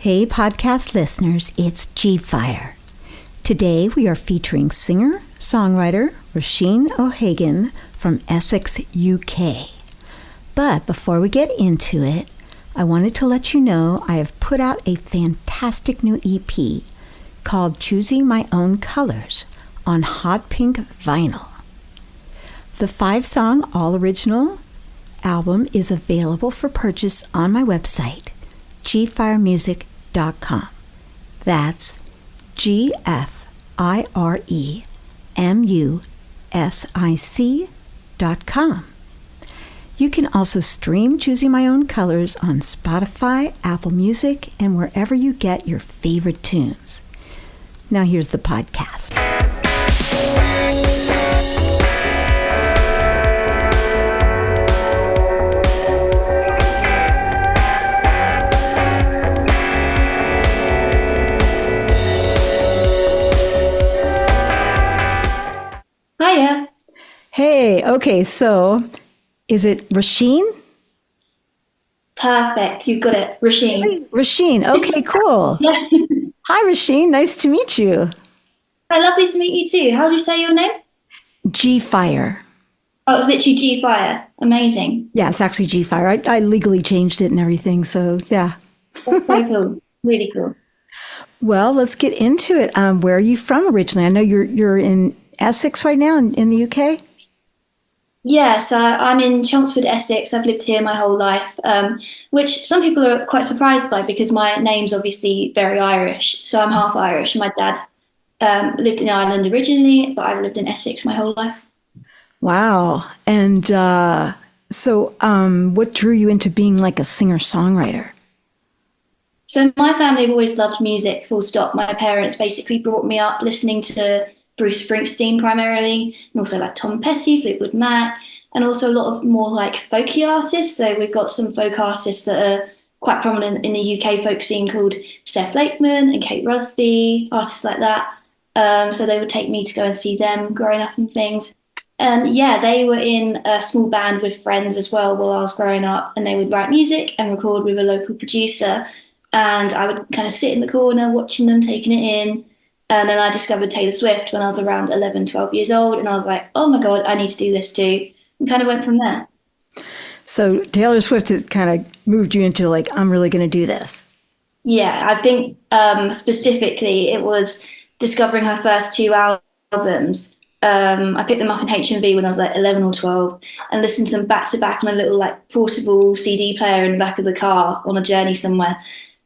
Hey podcast listeners, it's Gfire. Today we are featuring singer-songwriter Roisin O'Hagan from Essex, UK. But before we get into it, I wanted to let you know I have put out a fantastic new EP called Choosing My Own Colors on hot pink vinyl. The 5-song all-original album is available for purchase on my website, gfiremusic.com. That's gfirepodcast.com. You can also stream Choosing My Own Colors on Spotify, Apple Music, and wherever you get your favorite tunes. Now here's the podcast. Hiya. Hey, okay, so is it Roisin? Perfect, you got it. Roisin. Hey, Roisin, okay, cool. Yeah. Hi, Roisin, nice to meet you. Hi, lovely to meet you too. How do you say your name? Gfire. Oh, it's literally Gfire. Amazing. Yeah, it's actually Gfire. I legally changed it and everything, so yeah. That's so cool. Really cool. Well, let's get into it. Where are you from originally? I know you're in Essex right now in the UK? Yeah, so I'm in Chelmsford, Essex. I've lived here my whole life, which some people are quite surprised by because my name's obviously very Irish. So I'm half Irish. My dad lived in Ireland originally, but I've lived in Essex my whole life. Wow. And so what drew you into being like a singer-songwriter? So my family have always loved music, full stop. My parents basically brought me up listening to Bruce Springsteen primarily, and also like Tom Petty, Fleetwood Mac, and also a lot of more like folky artists. So we've got some folk artists that are quite prominent in the UK folk scene called Seth Lakeman and Kate Rusby, artists like that. So they would take me to go and see them growing up and things. And yeah, they were in a small band with friends as well while I was growing up, and they would write music and record with a local producer. And I would kind of sit in the corner watching them, taking it in. And then I discovered Taylor Swift when I was around 11, 12 years old. And I was like, oh my God, I need to do this too. And kind of went from there. So Taylor Swift has kind of moved you into like, I'm really going to do this. Yeah, I think specifically it was discovering her first 2 albums. I picked them up in HMV when I was like 11 or 12 and listened to them back to back on a little like portable CD player in the back of the car on a journey somewhere.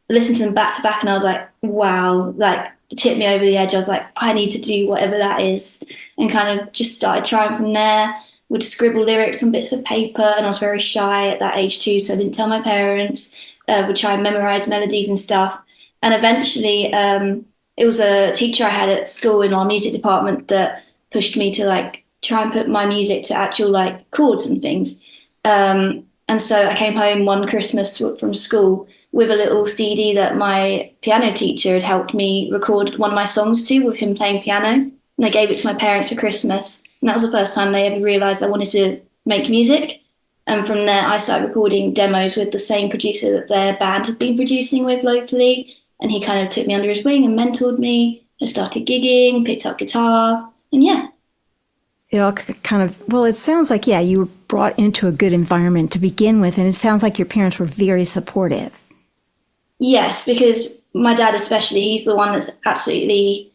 I listened to them back to back and I was like, wow, like, it tipped me over the edge. I was like, I need to do whatever that is, and kind of just started trying from there. Would scribble lyrics on bits of paper, and I was very shy at that age too, so I didn't tell my parents. Would try and memorize melodies and stuff, and eventually it was a teacher I had at school in our music department that pushed me to like try and put my music to actual like chords and things. And so I came home one Christmas from school with a little CD that my piano teacher had helped me record one of my songs to with him playing piano. And I gave it to my parents for Christmas. And that was the first time they ever realised I wanted to make music. And from there, I started recording demos with the same producer that their band had been producing with locally. And he kind of took me under his wing and mentored me. I started gigging, picked up guitar, and yeah. It all kind of, well, it sounds like, yeah, you were brought into a good environment to begin with. And it sounds like your parents were very supportive. Yes, because my dad especially, he's the one that's absolutely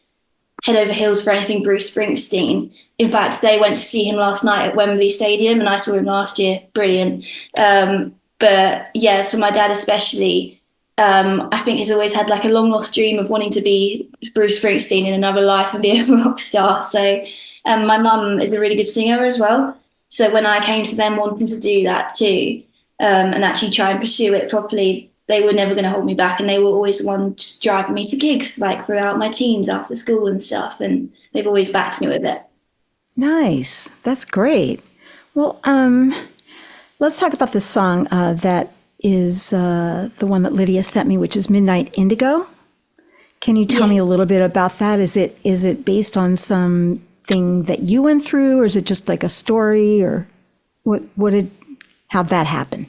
head over heels for anything Bruce Springsteen. In fact, they went to see him last night at Wembley Stadium and I saw him last year. Brilliant. But yeah, so my dad especially, I think has always had like a long lost dream of wanting to be Bruce Springsteen in another life and be a rock star. So my mum is a really good singer as well. So when I came to them wanting to do that too, and actually try and pursue it properly, they were never going to hold me back, and they were always the ones driving me to gigs like throughout my teens after school and stuff, and they've always backed me with it. Nice. That's great. Well, let's talk about this song that is the one that Lydia sent me, which is Midnight Indigo. Can you tell me a little bit about that? Is it based on something that you went through, or is it just like a story, or how'd that happen?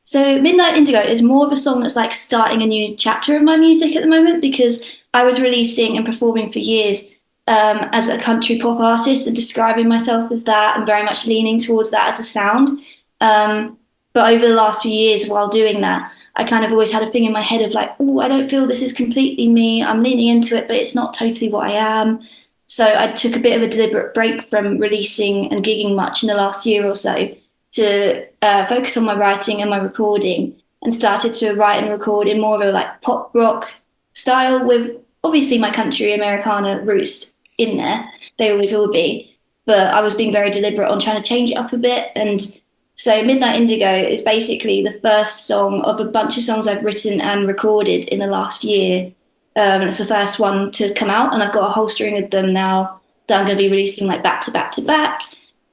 So Midnight Indigo is more of a song that's like starting a new chapter of my music at the moment, because I was releasing and performing for years as a country pop artist and describing myself as that and very much leaning towards that as a sound. But over the last few years while doing that, I kind of always had a thing in my head of like, oh, I don't feel this is completely me. I'm leaning into it, but it's not totally what I am. So I took a bit of a deliberate break from releasing and gigging much in the last year or so to focus on my writing and my recording, and started to write and record in more of a like pop rock style, with obviously my country Americana roots in there. They always will be. But I was being very deliberate on trying to change it up a bit. And so Midnight Indigo is basically the first song of a bunch of songs I've written and recorded in the last year. It's the first one to come out, and I've got a whole string of them now that I'm going to be releasing like back to back to back.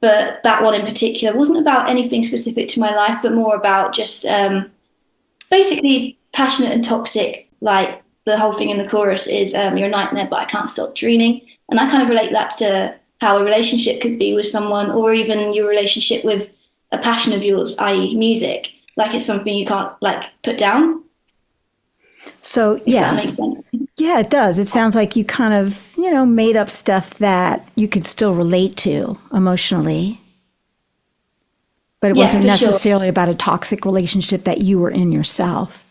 But that one in particular wasn't about anything specific to my life, but more about just basically passionate and toxic. Like the whole thing in the chorus is you're a nightmare, but I can't stop dreaming. And I kind of relate that to how a relationship could be with someone, or even your relationship with a passion of yours, i.e. music. Like it's something you can't like put down. So, yeah. Yeah, it does. It sounds like you kind of, made up stuff that you could still relate to emotionally. But it wasn't necessarily about a toxic relationship that you were in yourself.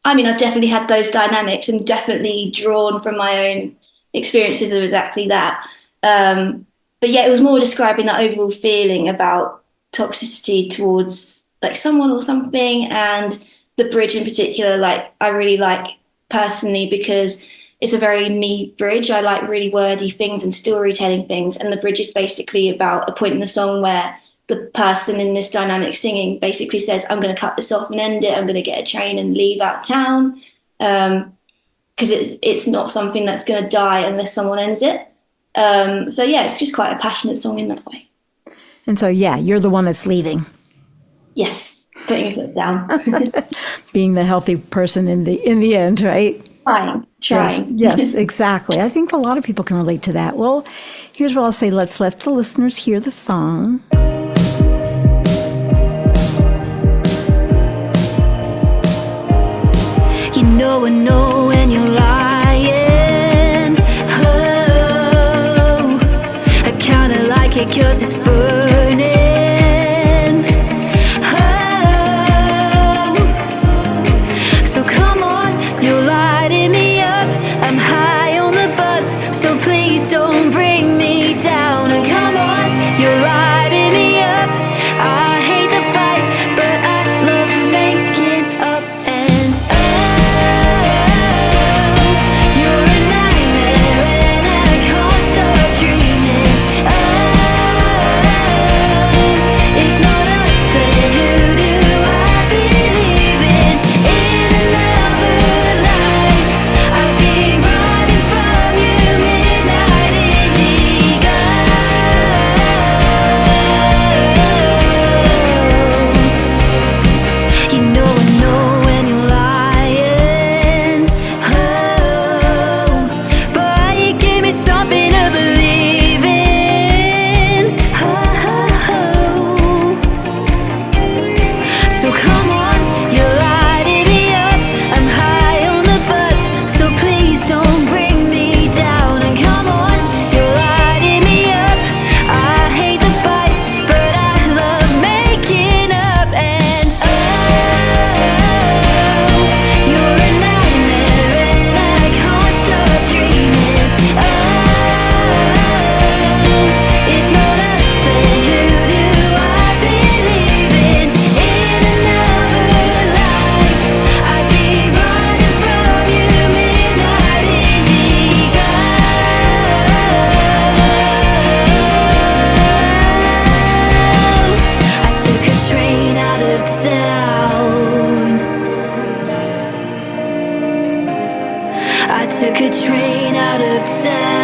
I mean, I've definitely had those dynamics and definitely drawn from my own experiences of exactly that. But yeah, it was more describing that overall feeling about toxicity towards like someone or something. And the bridge in particular, like I really like personally, because it's a very me bridge. I like really wordy things and storytelling things. And the bridge is basically about a point in the song where the person in this dynamic singing basically says, I'm going to cut this off and end it. I'm going to get a train and leave out of town. Because it's not something that's going to die unless someone ends it. So yeah, it's just quite a passionate song in that way. And so, yeah, you're the one that's leaving. Yes, putting your foot down. Being the healthy person in the end, right? Trying. Yes, exactly. I think a lot of people can relate to that. Well, here's what I'll say. Let's let the listeners hear the song. You know I know when you're lying. Oh, I kinda like it 'cause it's burning. Oh, so come on, you're lighting me up. I'm high on the buzz, so please don't bring me down. And come on, you're lighting me up. I hate the fight, but I love making up and you're a nightmare and I can't stop dreaming. If not us, then who do I believe in? In another life, I'd be running from you, midnight indigo. You know I know when you're lying. Oh, but you give me something to believe in. Oh, so come on, you're lighting me up. I'm high on the buzz, so please don't bring me down. And come on, you're lighting me up. I hate the fight, but I love making up and you're a nightmare and I can't stop dreaming. If not us, then who do I believe in? In another life, I'd be running from you, midnight indigo. I took a train out of town. I took a train out of town.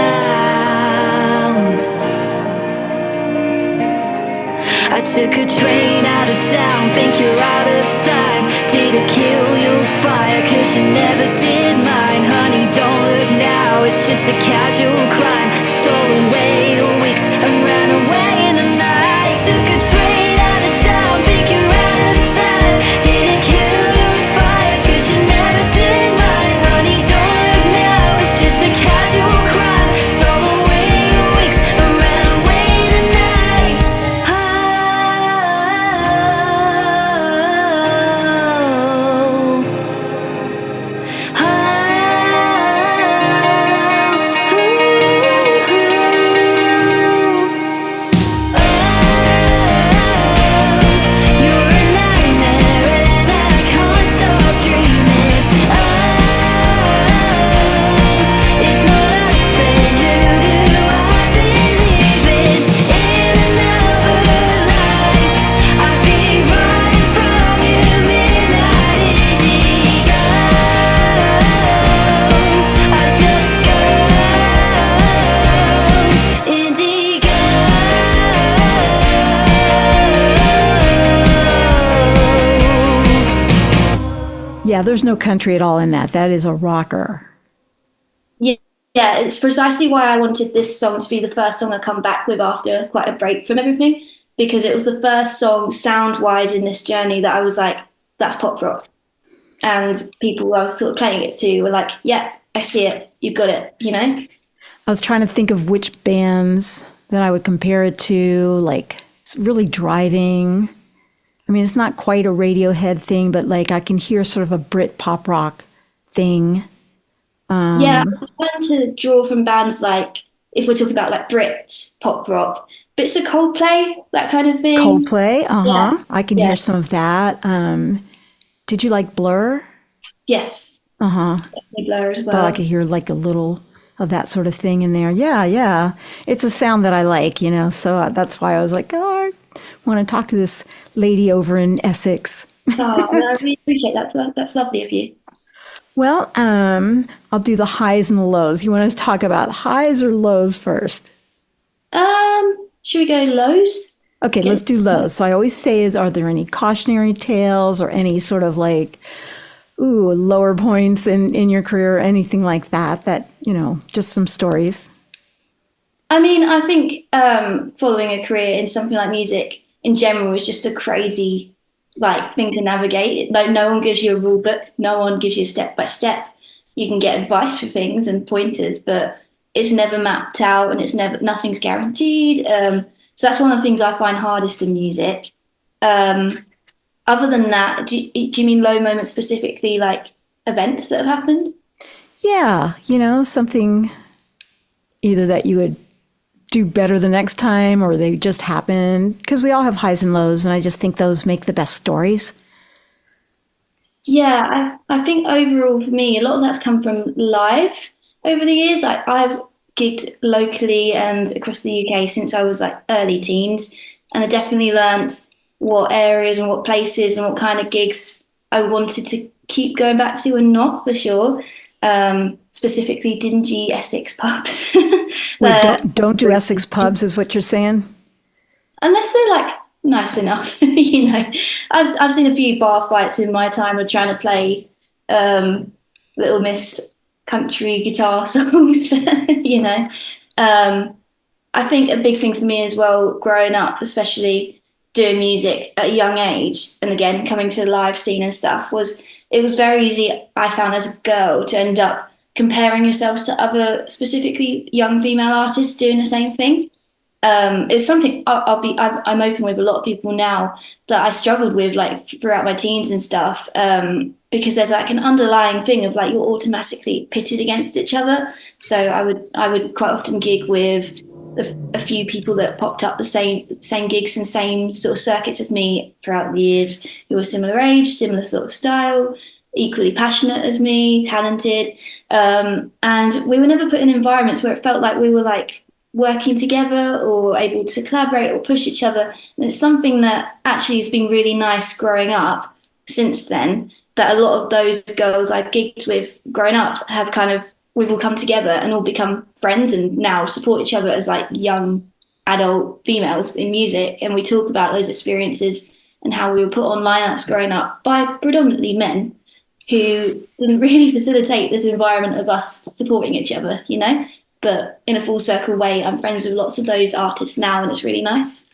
I took a train out of town. Think you're out of time. Did it kill your fire? 'Cause you never did mine. Honey, don't look now. It's just a casual crime. Stole away your weeks and ran away in the night. Took a train out of town. Think you're out of time. Yeah, there's no country at all in that. That is a rocker. Yeah, yeah, it's precisely why I wanted this song to be the first song I come back with after quite a break from everything, because it was the first song sound-wise in this journey that I was like, that's pop rock. And people I was sort of playing it to were like, yeah, I see it, you got it, you know? I was trying to think of which bands that I would compare it to, like, it's really driving. I mean, it's not quite a Radiohead thing, but like I can hear sort of a Brit pop rock thing. Yeah, I was trying to draw from bands like, if we're talking about like Brit pop rock, bits of Coldplay, that kind of thing. Coldplay, Yeah, I can yeah, hear some of that. Did you like Blur? yes, Uh-huh. definitely Blur as But I well. could hear like a little of that sort of thing in there. Yeah, yeah. It's a sound that I like, so that's why I was like, oh, I want to talk to this lady over in Essex. Oh, no, I really appreciate that. That's lovely of you. Well, I'll do the highs and the lows. You want to talk about highs or lows first? Should we go lows? Okay, let's do lows. So I always say, are there any cautionary tales or any sort of like, lower points in your career or anything like that, just some stories? I mean, I think following a career in something like music in general is just a crazy like thing to navigate. Like no one gives you a rule book, no one gives you step by step. You can get advice for things and pointers, but it's never mapped out and nothing's guaranteed. So that's one of the things I find hardest in music. Um, Other than that, do you mean low moments specifically, like events that have happened? Yeah, something either that you would do better the next time or they just happen, because we all have highs and lows, and I just think those make the best stories. Yeah, I think overall for me, a lot of that's come from live over the years. Like I've gigged locally and across the UK since I was like early teens, and I definitely learnt what areas and what places and what kind of gigs I wanted to keep going back to and not, for sure. Specifically dingy Essex pubs. Wait, don't do Essex pubs is what you're saying? Unless they're like nice enough, I've seen a few bar fights in my time of trying to play Little Miss country guitar songs, I think a big thing for me as well, growing up, especially doing music at a young age, and again coming to the live scene and stuff, was it was very easy, I found, as a girl to end up comparing yourselves to other, specifically young female artists doing the same thing. It's something I'm open with a lot of people now that I struggled with like throughout my teens and stuff, because there's like an underlying thing of like you're automatically pitted against each other. So I would quite often gig with a few people that popped up the same gigs and same sort of circuits as me throughout the years, who were similar age, similar sort of style, equally passionate as me, talented, and we were never put in environments where it felt like we were like working together or able to collaborate or push each other. And it's something that actually has been really nice growing up since then, that a lot of those girls I gigged with growing up have kind of, we've all come together and all become friends and now support each other as like young adult females in music. And we talk about those experiences and how we were put on lineups growing up by predominantly men who didn't really facilitate this environment of us supporting each other, but in a full circle way, I'm friends with lots of those artists now, and it's really nice.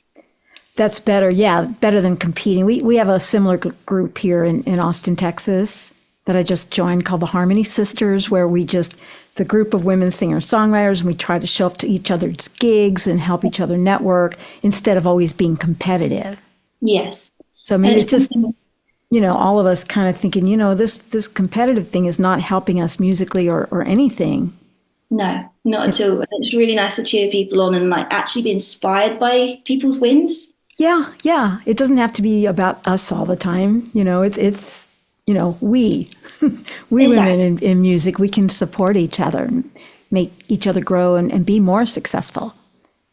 That's better. Yeah, better than competing. We have a similar group here in Austin, Texas, that I just joined called the Harmony Sisters, where it's a group of women singer-songwriters, and we try to show up to each other's gigs and help each other network instead of always being competitive. Yes. So maybe it's just, all of us kind of thinking, this competitive thing is not helping us musically or anything. No, not at all. It's really nice to cheer people on and like actually be inspired by people's wins. Yeah, yeah. It doesn't have to be about us all the time. It's we women in music, we can support each other and make each other grow and be more successful.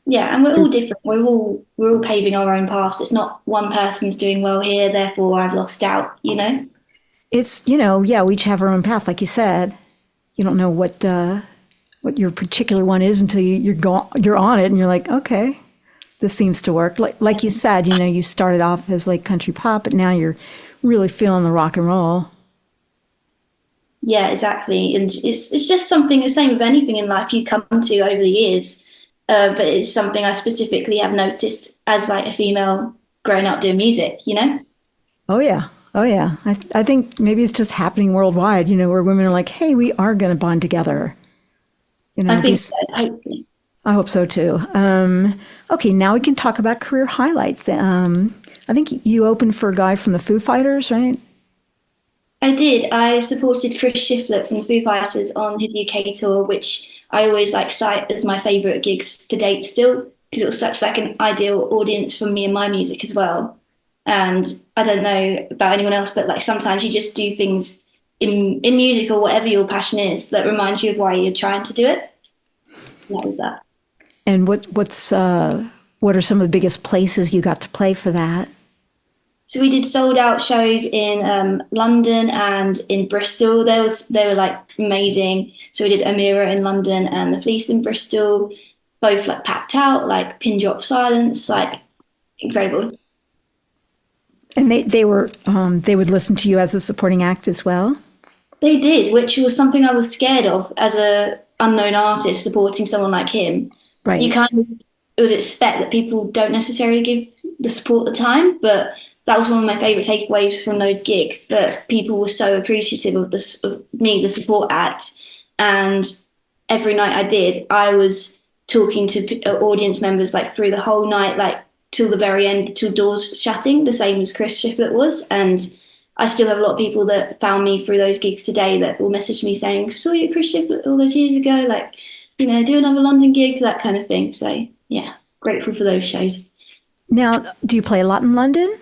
Yeah, and we're all different. We're all paving our own paths. It's not one person's doing well here, therefore I've lost out, It's, we each have our own path, like you said. You don't know what your particular one is until you're on it and you're like, okay, this seems to work. Like you said, you started off as like country pop, but now you're really feeling the rock and roll. Yeah, exactly. And it's just something, the same with anything in life you come to over the years. But it's something I specifically have noticed as like a female growing up doing music, you know? Oh yeah. Oh yeah. I think maybe it's just happening worldwide, where women are like, hey, we are going to bond together. I think so, hopefully. I hope so too. Okay, now we can talk about career highlights. I think you opened for a guy from the Foo Fighters, right? I did. I supported Chris Shiflett from the Foo Fighters on his UK tour, which I always like cite as my favourite gigs to date still, because it was such like an ideal audience for me and my music as well. And I don't know about anyone else, but like sometimes you just do things in music or whatever your passion is that reminds you of why you're trying to do it. And that was that. And what are some of the biggest places you got to play for that? So we did sold out shows in London and in Bristol. They were like amazing. So we did Amira in London and The Fleece in Bristol, both like packed out, like pin drop silence, like incredible. And they would listen to you as a supporting act as well? They did, which was something I was scared of as a unknown artist supporting someone like him. Right. You kind of would expect that people don't necessarily give the support at the time, but that was one of my favourite takeaways from those gigs, that people were so appreciative of me, the support act. And every night I did, I was talking to audience members like through the whole night, like till the very end, till doors shutting, the same as Chris Shiflett was. And I still have a lot of people that found me through those gigs today that will message me saying, saw you at Chris Shiflett all those years ago, like, do another London gig, that kind of thing. So yeah, grateful for those shows. Now, do you play a lot in London?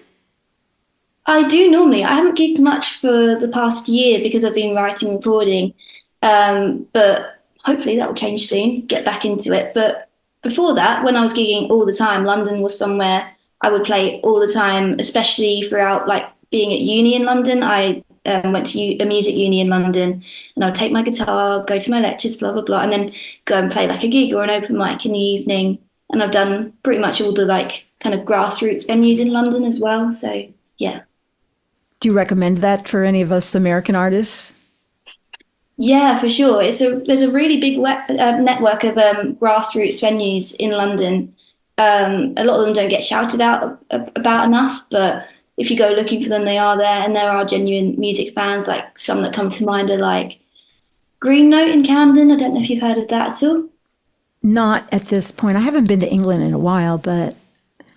I do normally. I haven't gigged much for the past year because I've been writing and recording, but hopefully that will change soon, get back into it. But before that, when I was gigging all the time, London was somewhere I would play all the time, especially throughout like being at uni in London. I went to a music uni in London, and I would take my guitar, go to my lectures, blah, blah, blah, and then go and play like a gig or an open mic in the evening. And I've done pretty much all the like kind of grassroots venues in London as well. So yeah. Do you recommend that for any of us American artists? Yeah, for sure. There's a really big network of grassroots venues in London. A lot of them don't get shouted out about enough, but if you go looking for them, they are there, and there are genuine music fans. Like some that come to mind are like Green Note in Camden. I don't know if you've heard of that at all. Not at this point. I haven't been to England in a while, but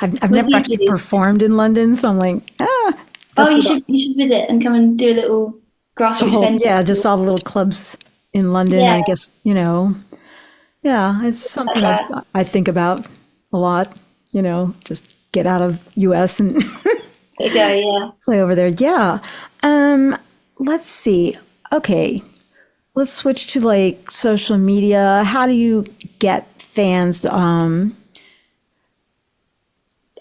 I've never actually performed in London, so I'm like, you should visit and come and do a little grassroots venue. Yeah, just all the little clubs in London. Yeah. I guess, yeah, it's something I think about a lot, just get out of US and play over there. Yeah. Let's see. Okay. Let's switch to like social media. How do you get fans?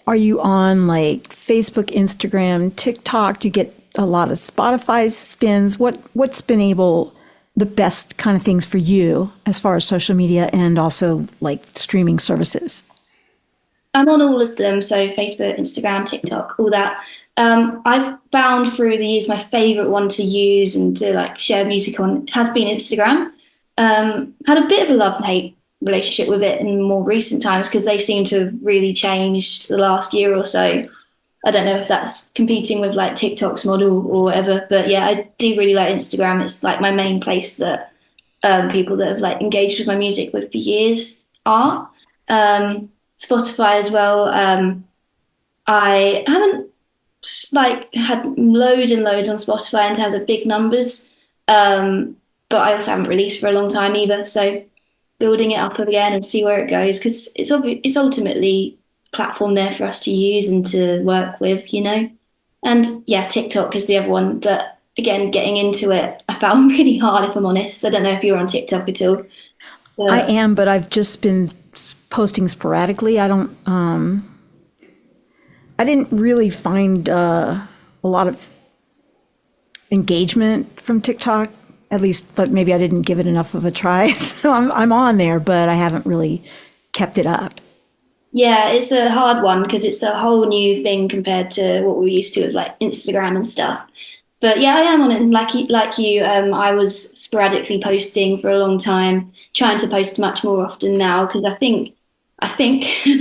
Are you on like Facebook, Instagram, TikTok? Do you get a lot of Spotify spins? What's been the best kind of things for you as far as social media and also like streaming services? I'm on all of them. So Facebook, Instagram, TikTok, all that. I've found through the years my favorite one to use and to like share music on has been Instagram. Had a bit of a love and hate relationship with it in more recent times because they seem to have really changed the last year or so. I don't know if that's competing with like TikTok's model or whatever, but yeah, I do really like Instagram. It's like my main place that people that have like engaged with my music with for years are. Spotify as well. I haven't like had loads and loads on Spotify in terms of big numbers, but I also haven't released for a long time either. So building it up again and see where it goes, because it's ultimately a platform there for us to use and to work with, And yeah, TikTok is the other one that, again, getting into it, I found really hard, if I'm honest. I don't know if you're on TikTok at all. But I am, but I've just been posting sporadically. I didn't really find a lot of engagement from TikTok, at least, but maybe I didn't give it enough of a try. So I'm on there, but I haven't really kept it up. Yeah, it's a hard one because it's a whole new thing compared to what we're used to with like Instagram and stuff. But yeah, I am on it. Like you, I was sporadically posting for a long time, trying to post much more often now because I think I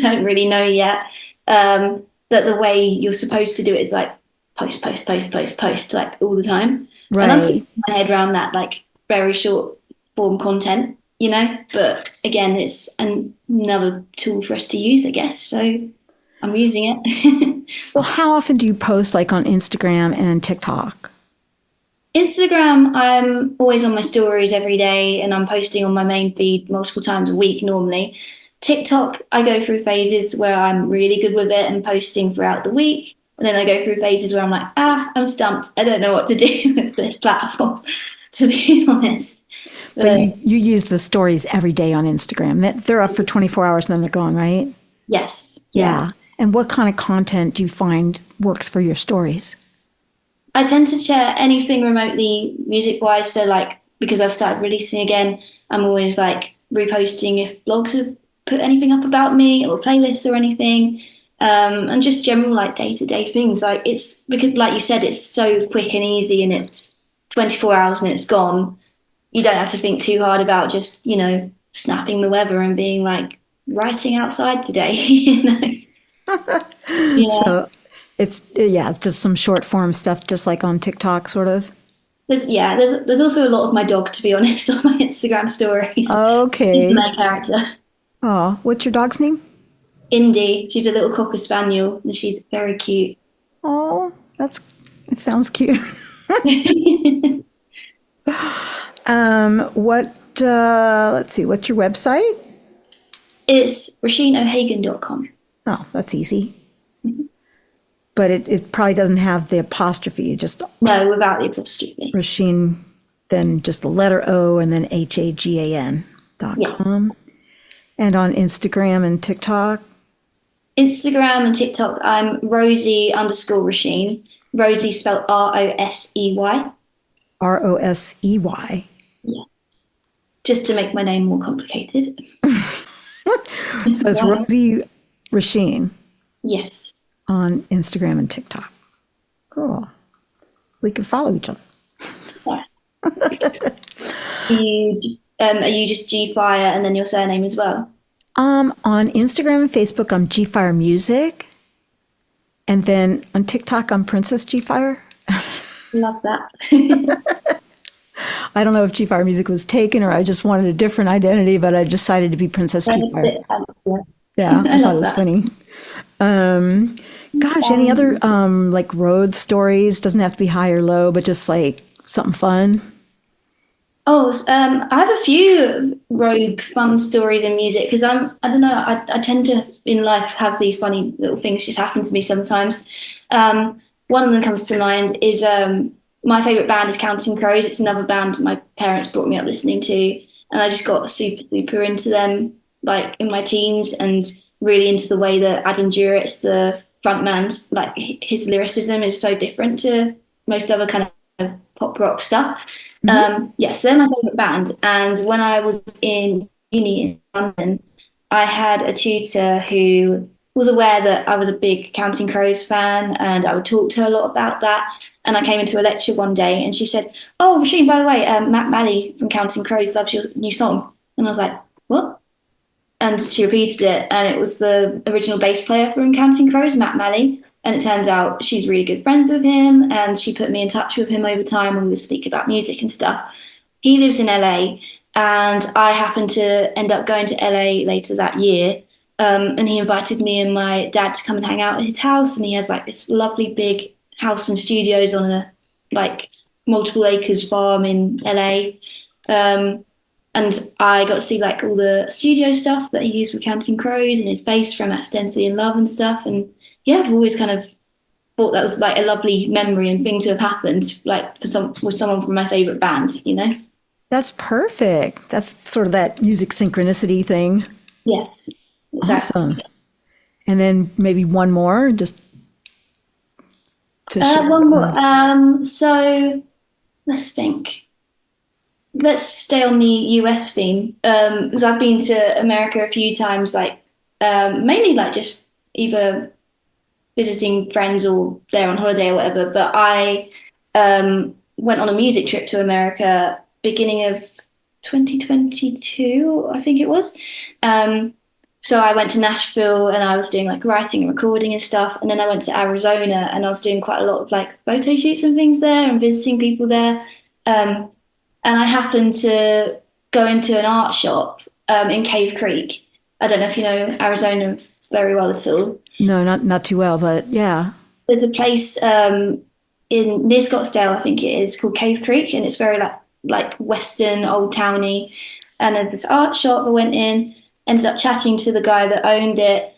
don't really know yet that the way you're supposed to do it is like post, post, post, post, post, like all the time. And I'm still Right. getting my head around that, like very short form content, you know. But again, it's another tool for us to use, I guess. So I'm using it. Well, how often do you post like on Instagram and TikTok? Instagram, I'm always on my stories every day and I'm posting on my main feed multiple times a week normally. TikTok, I go through phases where I'm really good with it and posting throughout the week. And then I go through phases where I'm like, I'm stumped. I don't know what to do with this platform, to be honest. But But you use the stories every day on Instagram. They're up for 24 hours and then they're gone, right? yes, yeah. Yeah. And what kind of content do you find works for your stories? I tend to share anything remotely music wise. So like because I've started releasing again, I'm always like reposting if blogs have put anything up about me or playlists or anything. And just general like day to day things. Like it's because like you said, it's so quick and easy and it's 24 hours and it's gone. You don't have to think too hard about just, snapping the weather and being like writing outside today, Yeah. So it's just some short form stuff, just like on TikTok, sort of. There's also a lot of my dog, to be honest, on my Instagram stories. He's Okay. my character. Oh, what's your dog's name? Indy, she's a little cocker spaniel and she's very cute. Oh, it sounds cute. Let's see, what's your website? It's roisinohagan.com. Oh, that's easy. But it probably doesn't have the apostrophe, just No, without the apostrophe. Roisin, then just the letter O and then Yeah. HAGAN.com. And on Instagram and TikTok. Instagram and TikTok, I'm Rosie_Roisin. Rosie spelled Rosey. ROSEY. Yeah. Just to make my name more complicated. So it's Rosie Roisin Yes. on Instagram and TikTok. Cool. We can follow each other. Yeah. Are you just Gfire and then your surname as well? On Instagram and Facebook, I'm Gfire Music. And then on TikTok, I'm Princess Gfire. Love that. I don't know if Gfire Music was taken or I just wanted a different identity, but I decided to be Princess Gfire. Yeah, I thought it was funny. Gosh, any other like road stories? Doesn't have to be high or low, but just like something fun. Oh, I have a few rogue fun stories in music because I don't know, I tend to in life have these funny little things just happen to me sometimes. One of them comes to mind is my favourite band is Counting Crows. It's another band my parents brought me up listening to, and I just got super, super into them like in my teens and really into the way that Adam Duritz, the frontman's, like his lyricism is so different to most other kind of pop rock stuff. So they're my favourite band. And when I was in uni in London, I had a tutor who was aware that I was a big Counting Crows fan and I would talk to her a lot about that. And I came into a lecture one day and she said, "Oh, Machine, by the way, Matt Malley from Counting Crows loves your new song." And I was like, "What?" And she repeated it, and it was the original bass player from Counting Crows, Matt Malley. And it turns out she's really good friends with him, and she put me in touch with him over time when we would speak about music and stuff. He lives in LA, and I happened to end up going to LA later that year. And he invited me and my dad to come and hang out at his house, and he has like this lovely big house and studios on a like multiple acres farm in LA. And I got to see like all the studio stuff that he used with Counting Crows and his bass from Accidentally in Love and stuff. And yeah, I've always kind of thought that was like a lovely memory and thing to have happened, like with someone from my favourite band, you know? That's perfect. That's sort of that music synchronicity thing. Yes, exactly. Awesome. And then maybe one more, just to share. One more. So let's think. Let's stay on the US theme, because I've been to America a few times, like mainly like just either visiting friends or there on holiday or whatever. But I went on a music trip to America beginning of 2022, I think it was. So I went to Nashville and I was doing like writing and recording and stuff. And then I went to Arizona and I was doing quite a lot of like photo shoots and things there and visiting people there. And I happened to go into an art shop in Cave Creek. I don't know if you know Arizona very well at all. No, not too well, but yeah. There's a place in near Scottsdale, I think it is, called Cave Creek, and it's very like Western, old towny. And there's this art shop. I went in, ended up chatting to the guy that owned it,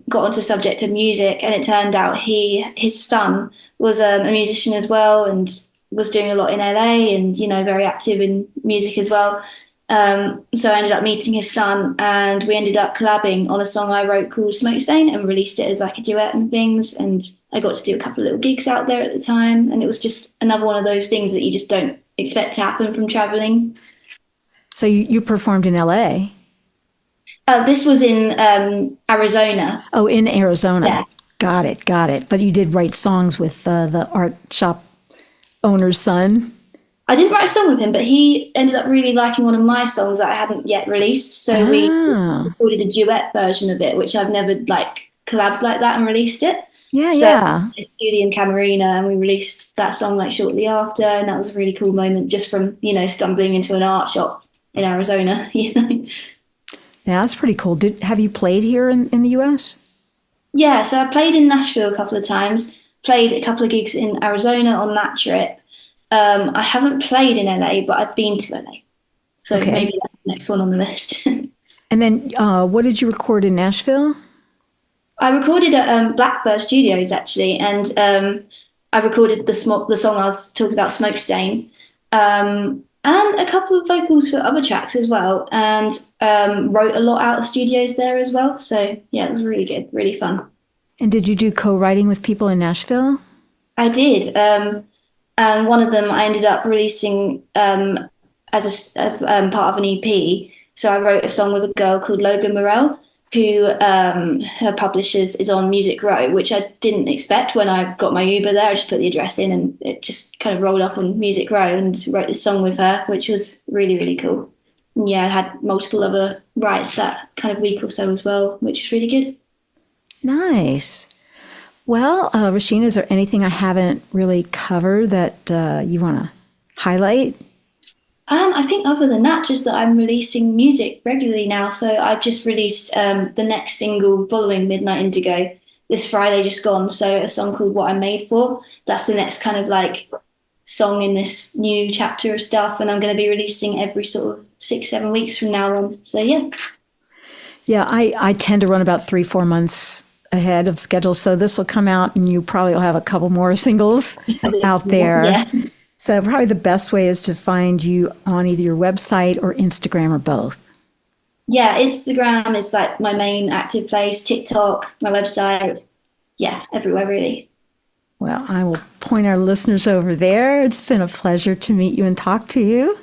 got onto the subject of music, and it turned out his son was a musician as well and was doing a lot in LA and, you know, very active in music as well. So I ended up meeting his son and we ended up collabing on a song I wrote called Smokestain and released it as like a duet and things. And I got to do a couple of little gigs out there at the time. And it was just another one of those things that you just don't expect to happen from traveling. So you performed in LA? This was in Arizona. Oh, in Arizona. Yeah. Got it. But you did write songs with the art shop owner's son? I didn't write a song with him, but he ended up really liking one of my songs that I hadn't yet released. So we recorded a duet version of it, which I've never like collabed like that and released it. Yeah. Julie and Camarina, and we released that song like shortly after, and that was a really cool moment just from, you know, stumbling into an art shop in Arizona, you know. Yeah, that's pretty cool. Have you played here in the US? Yeah, so I played in Nashville a couple of times, played a couple of gigs in Arizona on that trip. I haven't played in LA, but I've been to LA. So maybe that's the next one on the list. And then what did you record in Nashville? I recorded at Blackbird Studios, actually, and I recorded the song I was talking about, Smokestain, and a couple of vocals for other tracks as well, and wrote a lot out of studios there as well. So, yeah, it was really good, really fun. And did you do co-writing with people in Nashville? I did. And one of them I ended up releasing as part of an EP. So I wrote a song with a girl called Logan Morell, who her publishers is on Music Row, which I didn't expect when I got my Uber there. I just put the address in and it just kind of rolled up on Music Row and wrote this song with her, which was really, really cool. And yeah, I had multiple other writes that kind of week or so as well, which was really good. Nice. Well, Roisin, is there anything I haven't really covered that you want to highlight? I think other than that, just that I'm releasing music regularly now. So I've just released the next single following Midnight Indigo this Friday just gone. So a song called What I'm Made For. That's the next kind of like song in this new chapter of stuff. And I'm going to be releasing every sort of 6-7 weeks from now on. So yeah. Yeah, I tend to run about 3-4 months ahead of schedule. So this will come out and you probably will have a couple more singles out there. Yeah. So probably the best way is to find you on either your website or Instagram or both. Yeah, Instagram is like my main active place, TikTok, my website. Yeah, everywhere really. Well, I will point our listeners over there. It's been a pleasure to meet you and talk to you.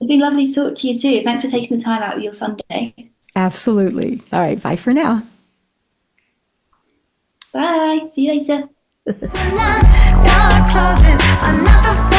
It's been lovely to talk to you too. Thanks for taking the time out of your Sunday. Absolutely. All right, bye for now. Bye. See you later. Door closes, another